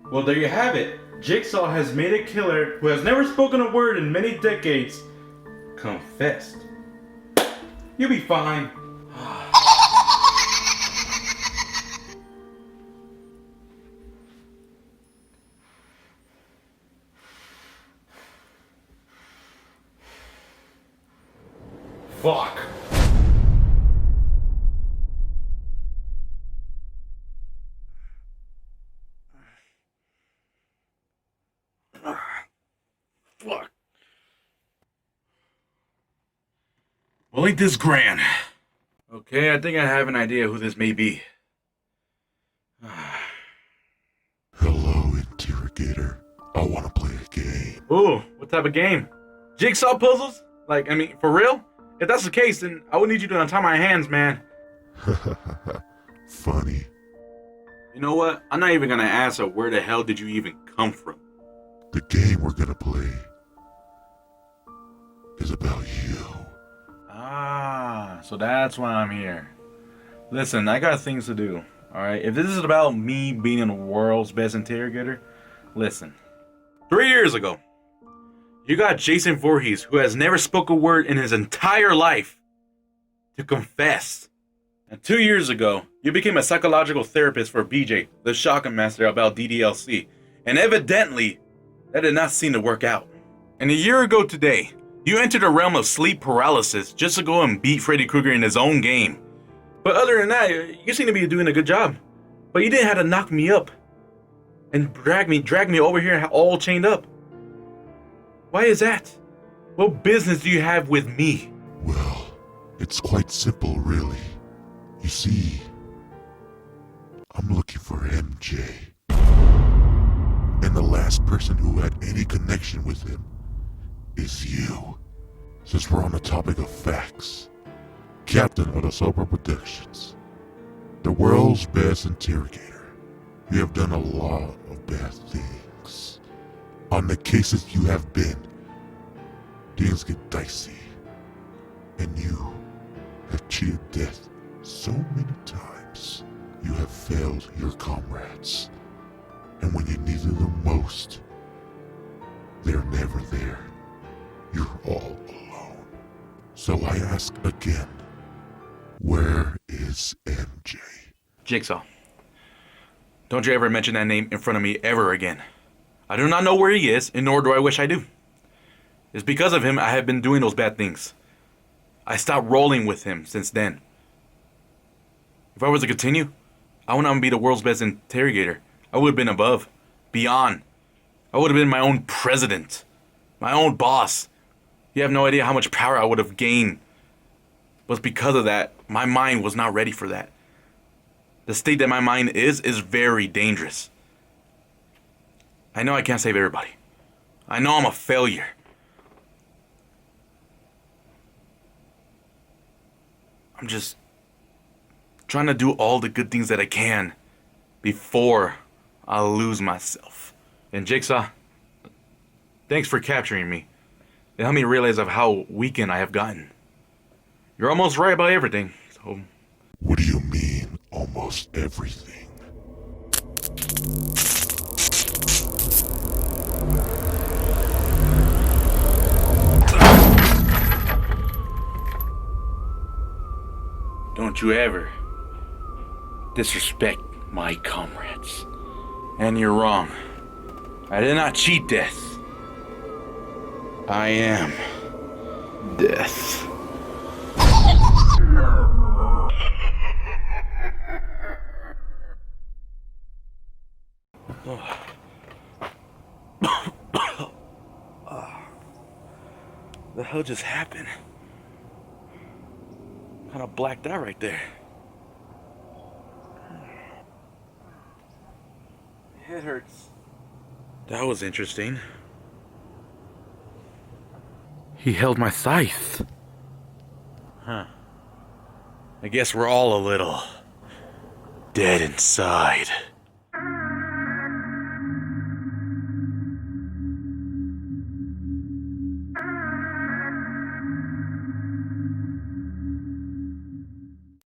Well, there you have it. Jigsaw has made a killer who has never spoken a word in many decades confessed. You'll be fine. Fuck. Fuck. Well, ain't this grand? Okay, I think I have an idea who this may be. Hello, Interrogator. I want to play a game. Ooh, what type of game? Jigsaw puzzles? Like, I mean, for real? If that's the case, then I would need you to untie my hands, man. Funny. You know what? I'm not even gonna ask her where the hell did you even come from. The game we're gonna play is about you. Ah, so that's why I'm here. Listen, I got things to do, alright? If this is about me being the world's best interrogator, listen. 3 years ago, you got Jason Voorhees, who has never spoke a word in his entire life, to confess. And 2 years ago, you became a psychological therapist for BJ, the shotgun master, about DDLC. And evidently, that did not seem to work out. And a year ago today, you entered the realm of sleep paralysis just to go and beat Freddy Krueger in his own game. But other than that, you seem to be doing a good job. But you didn't have to knock me up and drag me over here all chained up. Why is that? What business do you have with me? Well, it's quite simple, really. You see, I'm looking for MJ. And the last person who had any connection with him is you. Since we're on the topic of facts, Captain of the Sober Productions, the world's best interrogator, you have done a lot of bad things. On the cases you have been, things get dicey, and you have cheated death so many times. You have failed your comrades, and when you needed them most, they're never there. You're all alone. So I ask again, where is MJ? Jigsaw. Don't you ever mention that name in front of me ever again. I do not know where he is, and nor do I wish I do. It's because of him I have been doing those bad things. I stopped rolling with him since then. If I was to continue, I would not be the world's best interrogator. I would have been above, beyond. I would have been my own president, my own boss. You have no idea how much power I would have gained. But because of that, my mind was not ready for that. The state that my mind is very dangerous. I know I can't save everybody. I know I'm a failure. I'm just trying to do all the good things that I can before I lose myself. And Jigsaw, thanks for capturing me. It helped me realize of how weakened I have gotten. You're almost right about everything, so... What do you mean, almost everything? Don't you ever disrespect my comrades. And you're wrong. I did not cheat death. I am death. The hell just happened? Kind of blacked out right there. It hurts. That was interesting. He held my scythe. Huh. I guess we're all a little dead inside.